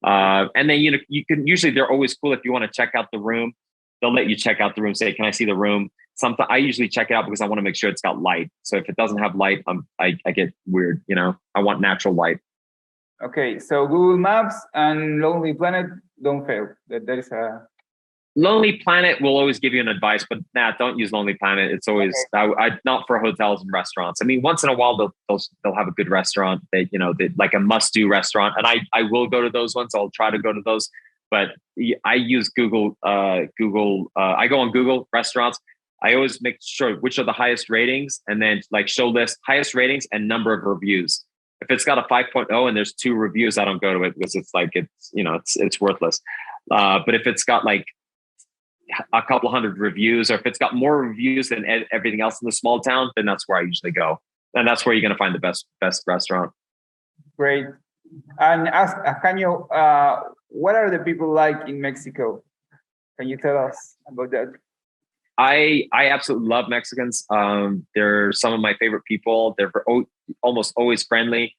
And then, you can usually, they're always cool. If you want to check out the room, they'll let you check out the room, say, can I see the room? Sometimes I usually check it out because I want to make sure it's got light. So if it doesn't have light, I get weird. I want natural light. Okay. So Google Maps and Lonely Planet don't fail. That is Lonely Planet will always give you an advice, but don't use Lonely Planet. It's always not for hotels and restaurants. I mean, once in a while they'll have a good restaurant that like a must-do restaurant, and I will go to those ones. I'll try to go to those, but I use Google. I go on Google restaurants. I always make sure which are the highest ratings, and then like show list highest ratings and number of reviews. If it's got a 5.0 and there's 2 reviews, I don't go to it because it's worthless. But if it's got like a couple hundred reviews, or if it's got more reviews than everything else in the small town, then that's where I usually go. And that's where you're going to find the best restaurant. Great. And Ascanio, what are the people like in Mexico? Can you tell us about that? I absolutely love Mexicans. They're some of my favorite people. They're almost always friendly.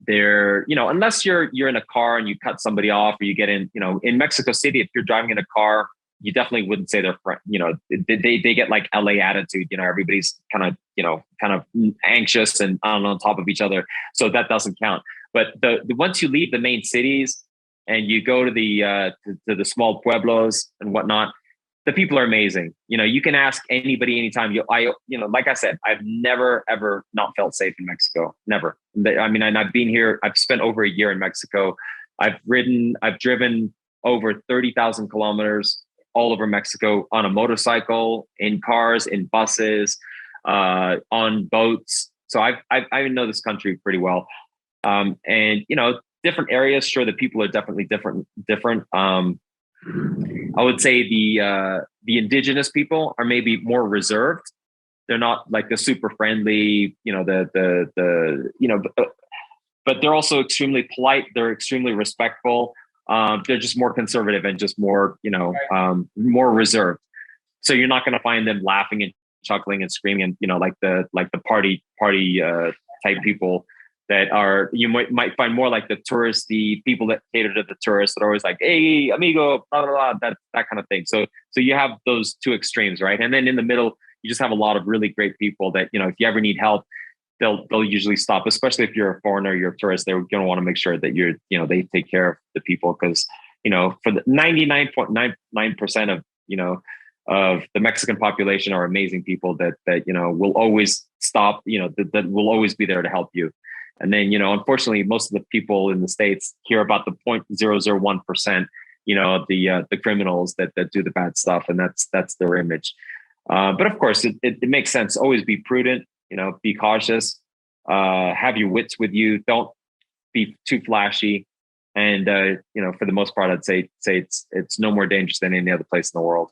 They're, unless you're in a car and you cut somebody off, or you get in Mexico City, if you're driving in a car, you definitely wouldn't say they're friend. They get like LA attitude. Everybody's kind of anxious and on top of each other. So that doesn't count. But the once you leave the main cities and you go to the small pueblos and whatnot, the people are amazing. You can ask anybody anytime. Like I said, I've never ever not felt safe in Mexico. Never. I mean, and I've been here. I've spent over a year in Mexico. I've driven over 30,000 kilometers all over Mexico on a motorcycle, in cars, in buses, on boats. So I know this country pretty well. And different areas. Sure, the people are definitely different. I would say the indigenous people are maybe more reserved. They're not like the super friendly, but they're also extremely polite. They're extremely respectful. They're just more conservative and just more, more reserved. So you're not going to find them laughing and chuckling and screaming and, like the party type people that are, you might find more like the touristy people that cater to the tourists that are always like, hey, amigo, blah, blah, blah, that kind of thing. So you have those 2 extremes, right? And then in the middle, you just have a lot of really great people that, if you ever need help, they'll usually stop, especially if you're a foreigner, you're a tourist, they're going to want to make sure that they take care of the people. Cause, for the 99.99% of the Mexican population are amazing people that will always stop, that will always be there to help you. And then, unfortunately, most of the people in the States hear about the 0.001%, the criminals that do the bad stuff. And that's their image. But of course, it makes sense. Always be prudent, be cautious, have your wits with you. Don't be too flashy. And, for the most part, I'd say it's no more dangerous than any other place in the world.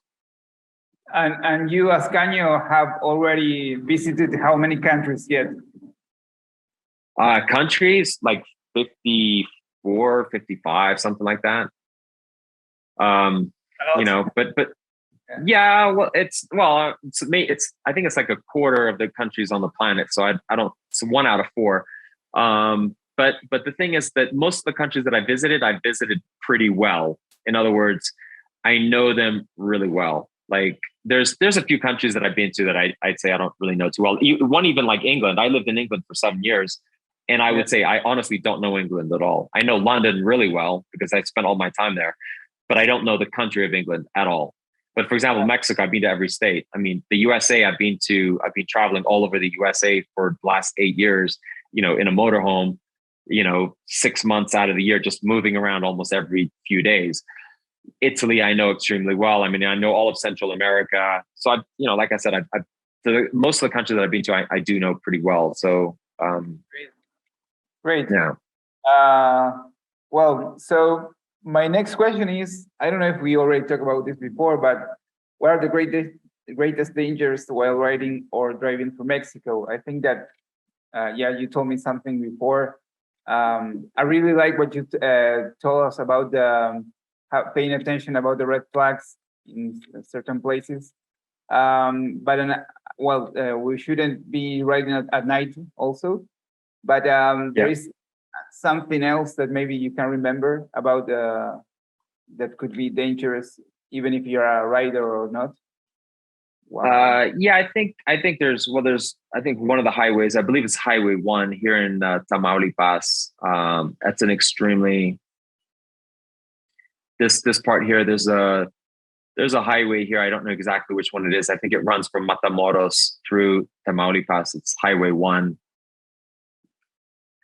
And you, Ascanio, have already visited how many countries yet? Countries like 54, 55, something like that. But yeah, well, I think it's like a quarter of the countries on the planet. So I don't, it's 1 out of 4. But the thing is that most of the countries that I visited pretty well. In other words, I know them really well. Like there's a few countries that I've been to that I'd say I don't really know too well. One, even like England. I lived in England for 7 years. And I would say I honestly don't know England at all. I know London really well because I spent all my time there, but I don't know the country of England at all. But for example, Mexico, I've been to every state. I mean, the USA, I've been traveling all over the USA for the last 8 years, in a motorhome, 6 months out of the year, just moving around almost every few days. Italy, I know extremely well. I mean, I know all of Central America. So like I said, most of the countries that I've been to, I do know pretty well. So, Great. Yeah. Well, so my next question is, I don't know if we already talked about this before, but what are the greatest dangers while riding or driving through Mexico? I think that, you told me something before. I really like what you told us about paying attention about the red flags in certain places. We shouldn't be riding at night also. But there is something else that maybe you can remember about that could be dangerous, even if you're a rider or not. Wow. I think there's one of the highways, I believe it's Highway 1 here in Tamaulipas. That's an extremely this part here, there's a highway here. I don't know exactly which one it is. I think it runs from Matamoros through Tamaulipas. It's Highway 1.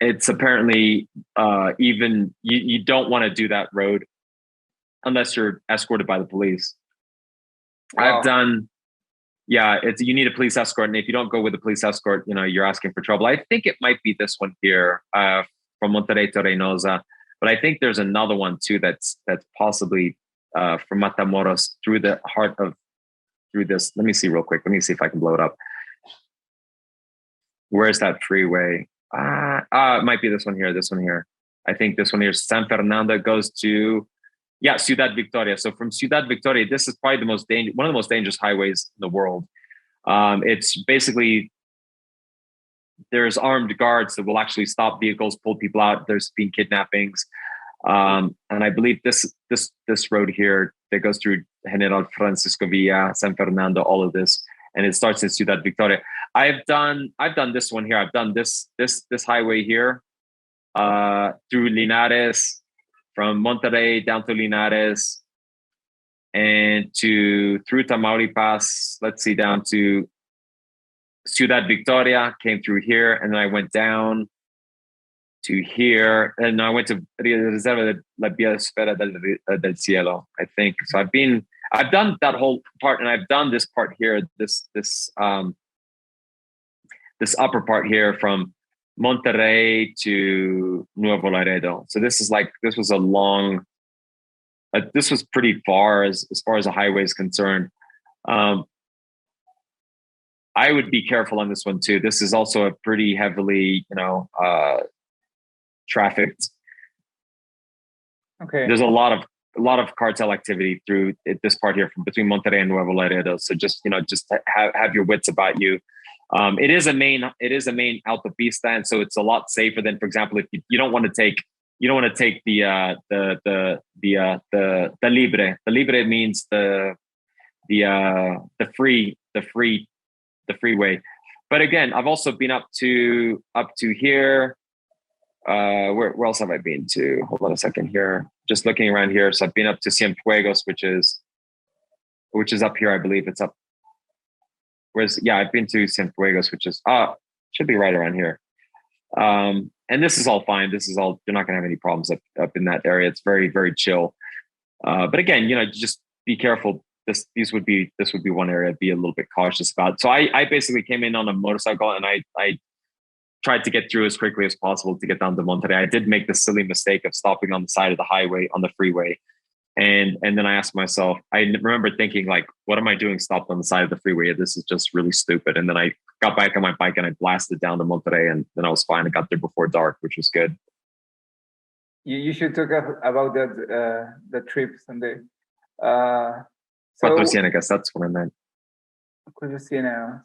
It's apparently even you don't want to do that road unless you're escorted by the police. Wow. I've done, yeah, you need a police escort, and if you don't go with a police escort, you're asking for trouble. I think it might be this one here from Monterey to Reynosa, but I think there's another one too that's possibly from Matamoros through the heart of this. Let me see real quick. Let me see if I can blow it up. Where's that freeway? It might be this one here. This one here. I think this one here, San Fernando, goes to Ciudad Victoria. So from Ciudad Victoria, this is probably one of the most dangerous highways in the world. It's basically, there's armed guards that will actually stop vehicles, pull people out. There's been kidnappings. And I believe this road here that goes through General Francisco Villa, San Fernando, all of this, and it starts in Ciudad Victoria. I've done this one here. I've done this highway here through Linares, from Monterey down to Linares, and through Tamaulipas. Let's see, down to Ciudad Victoria. Came through here, and then I went down to here, and I went to Reserva de la Biosfera del Cielo, I think. So I've done that whole part, and I've done this part here, this upper part here from Monterey to Nuevo Laredo. So this was pretty far as far as a highway is concerned. I would be careful on this one too. This is also a pretty heavily, trafficked. Okay. There's a lot of cartel activity through this part here from between Monterey and Nuevo Laredo. So just have your wits about you. It is a main autopista, and so it's a lot safer than, for example, if you don't want to take the libre. The libre means the freeway. But again, I've also been up to here. Where else have I been to? Hold on a second here. Just looking around here. So I've been up to Cienfuegos, which is up here, I believe. It's up. I've been to Cienfuegos, which is should be right around here. And this is all fine. This is all, you're not gonna have any problems up in that area. It's very, very chill. But again, just be careful. This would be one area I'd be a little bit cautious about. So I basically came in on a motorcycle, and I tried to get through as quickly as possible to get down to Monterey. I did make the silly mistake of stopping on the side of the highway, on the freeway. And then I asked myself, I remember thinking, like, what am I doing stopped on the side of the freeway? This is just really stupid. And then I got back on my bike and I blasted down to Monterey, and then I was fine. I got there before dark, which was good. You should talk about the trips and the Cuatro Ciénegas, that's what I meant. Cuatro Ciénegas.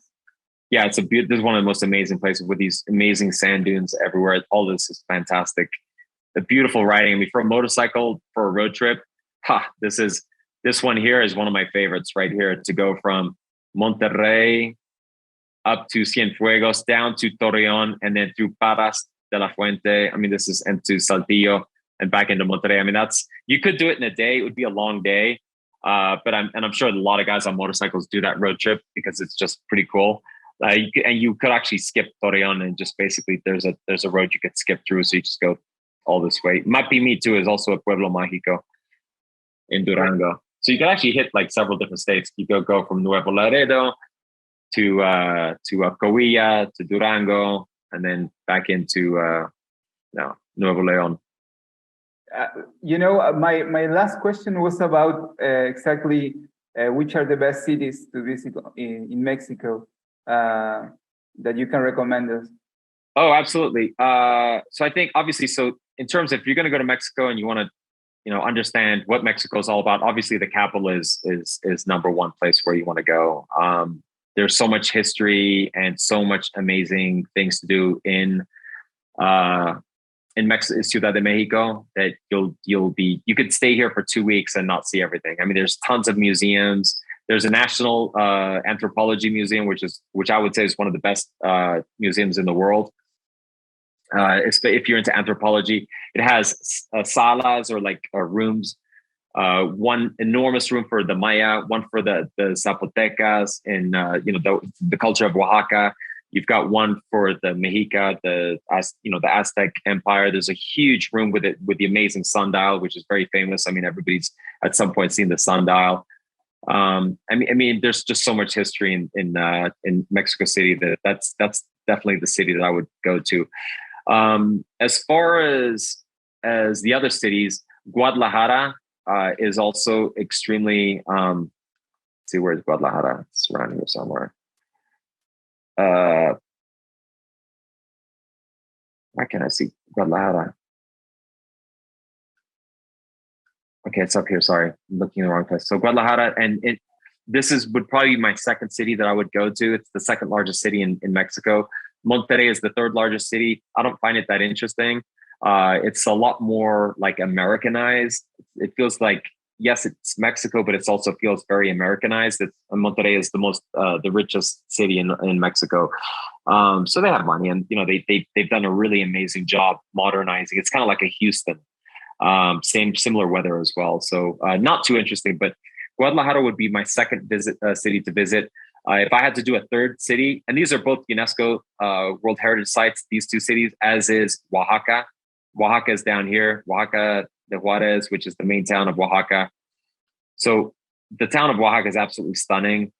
Yeah, this is one of the most amazing places with these amazing sand dunes everywhere. All this is fantastic. The beautiful riding. I mean, for a motorcycle, for a road trip, this one here is one of my favorites right here, to go from Monterrey up to Cienfuegos, down to Torreón, and then through Parras de la Fuente. I mean, and to Saltillo and back into Monterrey. I mean, you could do it in a day. It would be a long day. But I'm sure a lot of guys on motorcycles do that road trip because it's just pretty cool. And you could actually skip Torreón, and just basically there's a road you could skip through, so you just go all this way. Mapimi too is also a Pueblo Mágico in Durango, so you can actually hit like several different states. You go from Nuevo Laredo to Coahuila to Durango, and then back into Nuevo León. My last question was about exactly which are the best cities to visit in Mexico that you can recommend us. Oh, absolutely. So I think obviously, so in terms of, if you're going to go to Mexico and you want to, understand what Mexico is all about, obviously the capital is number one place where you want to go. There's so much history and so much amazing things to do in Mexico, Ciudad de Mexico, that you could stay here for 2 weeks and not see everything. I mean, there's tons of museums. There's a national anthropology museum, which I would say is one of the best museums in the world. If you're into anthropology, it has salas or rooms one enormous room for the Maya, one for the Zapotecas, and the culture of Oaxaca. You've got one for the Mexica, the Aztec Empire. There's a huge room with the amazing sundial, which is very famous. I mean, everybody's at some point seen the sundial. I mean, there's just so much history in Mexico City that's definitely the city that I would go to. As far as the other cities, Guadalajara is also extremely. Let's see, where's Guadalajara? It's around here somewhere. Why can't I see Guadalajara? Okay, it's up here. Sorry, I'm looking in the wrong place. So Guadalajara, and this would probably be my second city that I would go to. It's the second largest city in Mexico. Monterey is the third largest city. I don't find it that interesting. It's a lot more like Americanized. It feels like, yes, it's Mexico, but it also feels very Americanized. Monterey is the richest city in Mexico. So they have money, and they've done a really amazing job modernizing. It's kind of like a Houston. Similar weather as well. So not too interesting, but Guadalajara would be my second city to visit. If I had to do a third city, and these are both UNESCO World Heritage Sites, these two cities, as is Oaxaca. Oaxaca is down here, Oaxaca de Juarez, which is the main town of Oaxaca. So the town of Oaxaca is absolutely stunning.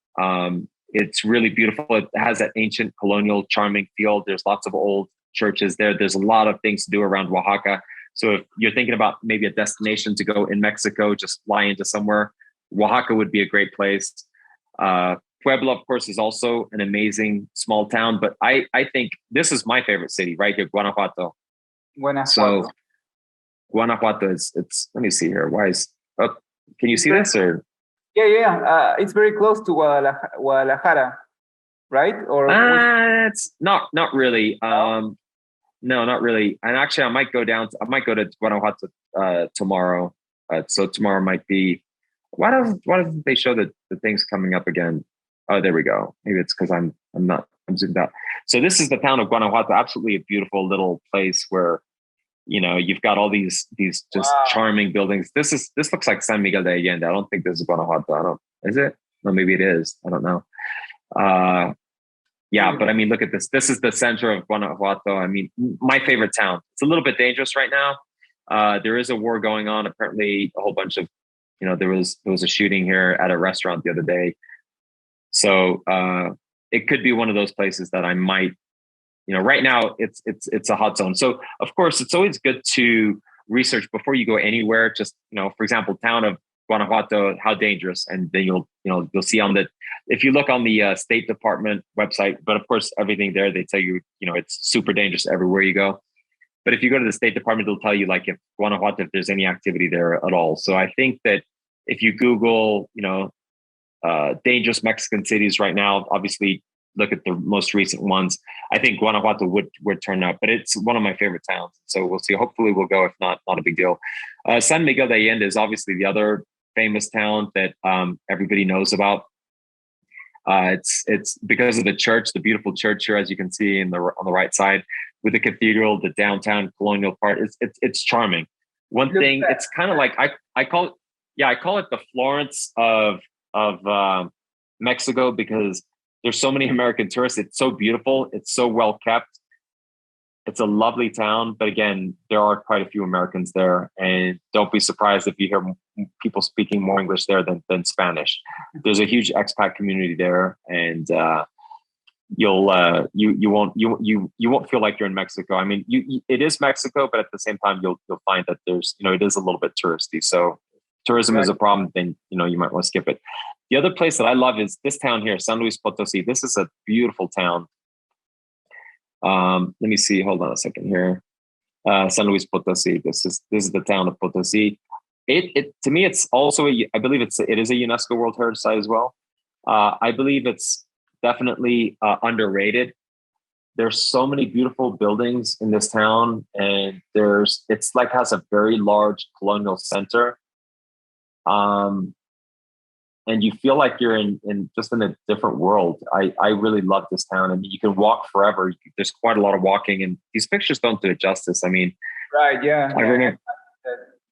It's really beautiful. It has that ancient colonial charming feel. There's lots of old churches there. There's a lot of things to do around Oaxaca. So if you're thinking about maybe a destination to go in Mexico, just fly into somewhere, Oaxaca would be a great place. Puebla, of course, is also an amazing small town, but I think this is my favorite city right here, Guanajuato. So Guanajuato it's let me see here. Can you see this or? Yeah. It's very close to Guadalajara, right? Or it's not really. No, not really. And actually, I might go to Guanajuato tomorrow. So tomorrow might be. Why doesn't they show the things coming up again? Oh, there we go. Maybe it's because I'm zoomed out. So this is the town of Guanajuato. Absolutely a beautiful little place where, you've got all these just charming buildings. This looks like San Miguel de Allende. I don't think this is Guanajuato. Is it? No, maybe it is. I don't know. Yeah, but I mean, look at this. This is the center of Guanajuato. I mean, my favorite town. It's a little bit dangerous right now. There is a war going on. Apparently, a whole bunch of, there was a shooting here at a restaurant the other day. So it could be one of those places that I might, right now it's a hot zone. So of course, it's always good to research before you go anywhere. Just, for example, town of Guanajuato, how dangerous, and then you'll see if you look on the State Department website, but of course everything there, they tell you, it's super dangerous everywhere you go. But if you go to the State Department, they'll tell you like if Guanajuato, if there's any activity there at all. So I think that if you Google, dangerous Mexican cities right now, obviously look at the most recent ones. I think Guanajuato would turn up, but it's one of my favorite towns. So we'll see. Hopefully we'll go. If not a big deal. San Miguel de Allende is obviously the other famous town that everybody knows about. It's because of the church, the beautiful church here, as you can see on the right side, with the cathedral, the downtown colonial part. It's charming. One thing, it's kind of like I call it the Florence of Mexico, because there's so many American tourists. It's so beautiful. It's so well kept. It's a lovely town, but again, there are quite a few Americans there, and don't be surprised if you hear people speaking more English there than Spanish. There's a huge expat community there, and you won't feel like you're in Mexico. I mean, it is Mexico, but at the same time, you'll find that there's it is a little bit touristy. So tourism is a problem, then you might want to skip it. The other place that I love is this town here, San Luis Potosí. This is a beautiful town. Let me see. Hold on a second here. San Luis Potosí. This is the town of Potosí. It to me, it's also I believe it is a UNESCO World Heritage Site as well. I believe it's definitely underrated. There's so many beautiful buildings in this town, and it's like has a very large colonial center. And you feel like you're in a different world. I really love this town. I mean, you can walk forever. There's quite a lot of walking, and these pictures don't do it justice. I mean, right? Yeah.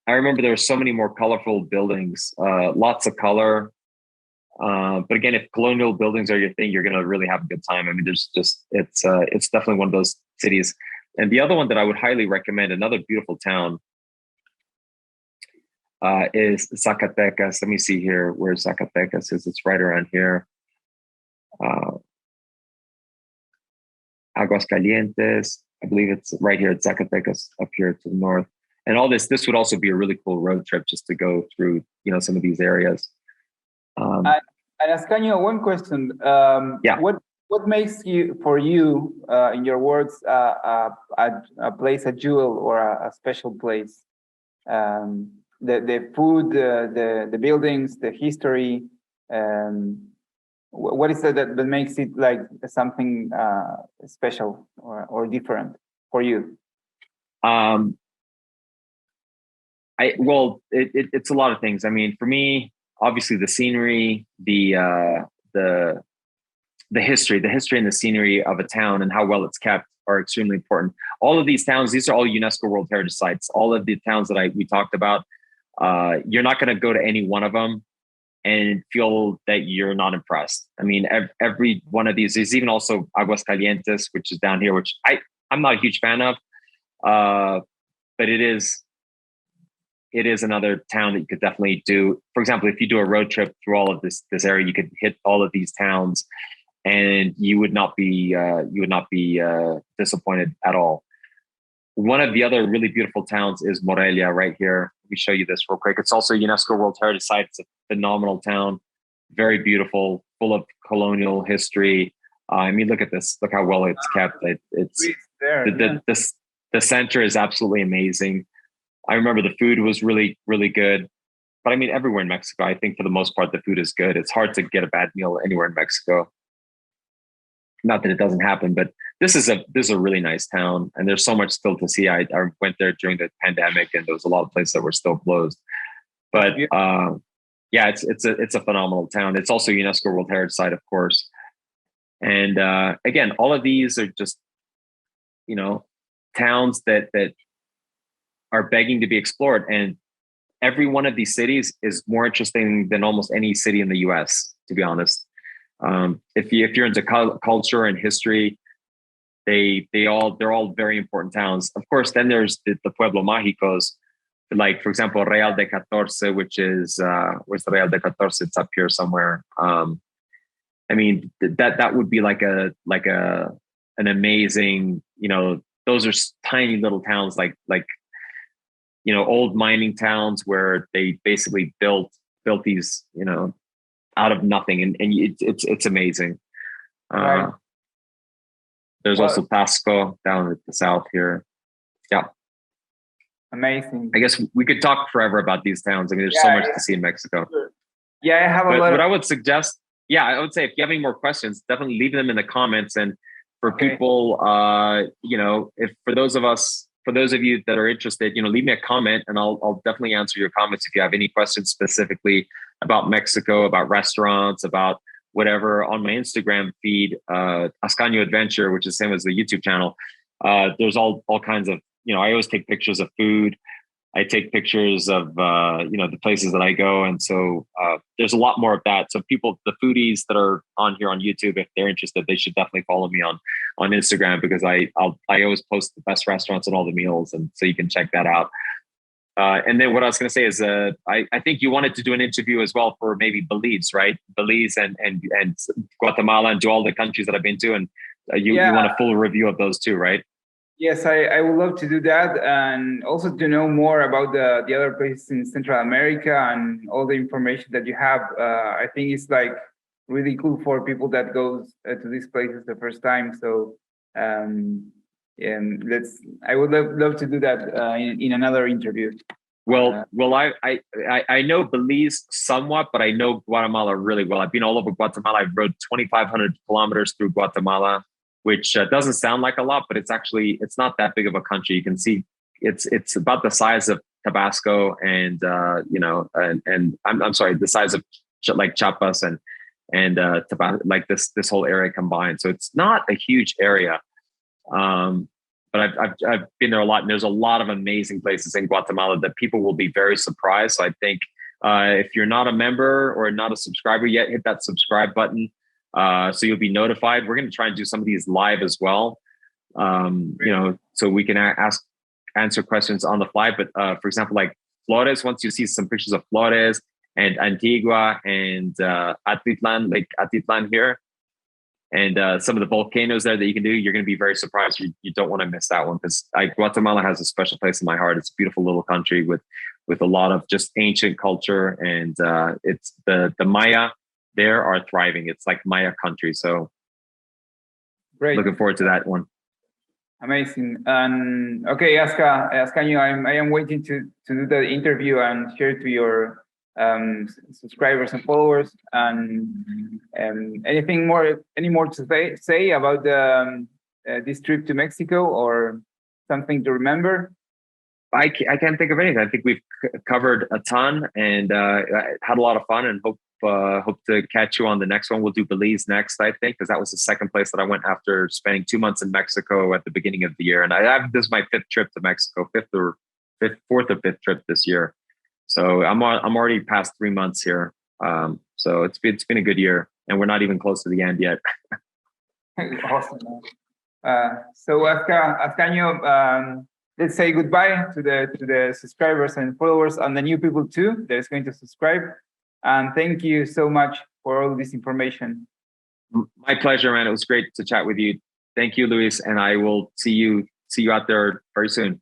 I I remember there were so many more colorful buildings, lots of color. But again, if colonial buildings are your thing, you're going to really have a good time. I mean, it's definitely one of those cities. And the other one that I would highly recommend, another beautiful town, is Zacatecas. Let me see here where Zacatecas is. It's right around here. Aguascalientes, I believe it's right here at Zacatecas, up here to the north. And all this would also be a really cool road trip just to go through, some of these areas. And Ascanio, one question. Yeah. What makes for you, in your words, a place a jewel or a special place? The food, the buildings, the history. What is it that makes it like something special or different for you? It's a lot of things. I mean, for me, obviously the scenery, the history and the scenery of a town and how well it's kept are extremely important. All of these towns, these are all UNESCO World Heritage Sites. All of the towns that we talked about, you're not going to go to any one of them and feel that you're not impressed. I mean, every one of these is, even also Aguascalientes, which is down here, which I'm not a huge fan of, but it is another town that you could definitely do. For example, if you do a road trip through all of this area, you could hit all of these towns, and you would not be disappointed at all. One of the other really beautiful towns is Morelia, right here. Let me show you this real quick. It's also a UNESCO World Heritage Site. It's a phenomenal town, very beautiful, full of colonial history. I mean, look at this. Look how well it's kept. The center is absolutely amazing. I remember the food was really, really good. But I mean, everywhere in Mexico, I think for the most part, the food is good. It's hard to get a bad meal anywhere in Mexico. Not that it doesn't happen, but this is a really nice town, and there's so much still to see. I went there during the pandemic, and there was a lot of places that were still closed. But it's a phenomenal town. It's also a UNESCO World Heritage Site, of course. And again, all of these are just towns that are begging to be explored, and every one of these cities is more interesting than almost any city in the U.S., to be honest. If you're into culture and history, they're all very important towns. Of course, then there's the Pueblos Mágicos, like for example, Real de Catorce, which is where's the Real de Catorce? It's up here somewhere. I mean, that would be like an amazing, those are tiny little towns, like old mining towns where they basically built these, out of nothing, and it's amazing. Right. There's also Pasco down at the south here. Yeah. Amazing. I guess we could talk forever about these towns. I mean, there's so much to see in Mexico. Sure. Yeah, I have a lot. What I would suggest, I would say if you have any more questions, definitely leave them in the comments. And for people, if for those of you that are interested, leave me a comment, and I'll definitely answer your comments if you have any questions specifically about Mexico, about restaurants, about whatever. On my Instagram feed, Ascanio Adventure, which is the same as the YouTube channel, there's all kinds of, I always take pictures of food. I take pictures of, the places that I go. And so there's a lot more of that. So people, the foodies that are on here on YouTube, if they're interested, they should definitely follow me on Instagram, because I always post the best restaurants and all the meals. And so you can check that out. And then what I was going to say is, I think you wanted to do an interview as well for maybe Belize, right? Belize and Guatemala, and do all the countries that I've been to. And you want a full review of those too, right? Yes, I would love to do that, and also to know more about the other places in Central America and all the information that you have. I think it's like really cool for people that goes to these places the first time. So I would love to do that in another interview. Well, I know Belize somewhat, but I know Guatemala really well. I've been all over Guatemala. I've rode 2,500 kilometers through Guatemala, which doesn't sound like a lot, but it's not that big of a country. You can see it's about the size of Tabasco, and I'm sorry, the size of like Chiapas and Tabasco, like this whole area combined. So it's not a huge area. but I've been there a lot, and there's a lot of amazing places in Guatemala that people will be very surprised. So I think if you're not a member or not a subscriber yet, hit that subscribe button so you'll be notified. We're going to try and do some of these live as well, so we can answer questions on the fly. But for example, like Flores, once you see some pictures of Flores and Antigua and Atitlan, Lake Atitlan here, and some of the volcanoes there that you can do, you're going to be very surprised. You don't want to miss that one, because Guatemala has a special place in my heart. It's a beautiful little country with a lot of just ancient culture, and it's the Maya there are thriving. It's like Maya country. So great. Looking forward to that one. Amazing. And okay, Ascanio, I am waiting to do the interview and share to your subscribers and followers. And any more to say about this trip to Mexico, or something to remember? I can't think of anything. I think we've covered a ton, and had a lot of fun, and hope to catch you on the next one. We'll do Belize next, I think, because that was the second place that I went after spending 2 months in Mexico at the beginning of the year. And this is my fifth trip to Mexico, fourth or fifth trip this year. So I'm already past 3 months here. So it's been a good year, and we're not even close to the end yet. Awesome. So Ascanio, let's say goodbye to the subscribers and followers, and the new people too that is going to subscribe. And thank you so much for all this information. My pleasure, man. It was great to chat with you. Thank you, Luis, and I will see you out there very soon.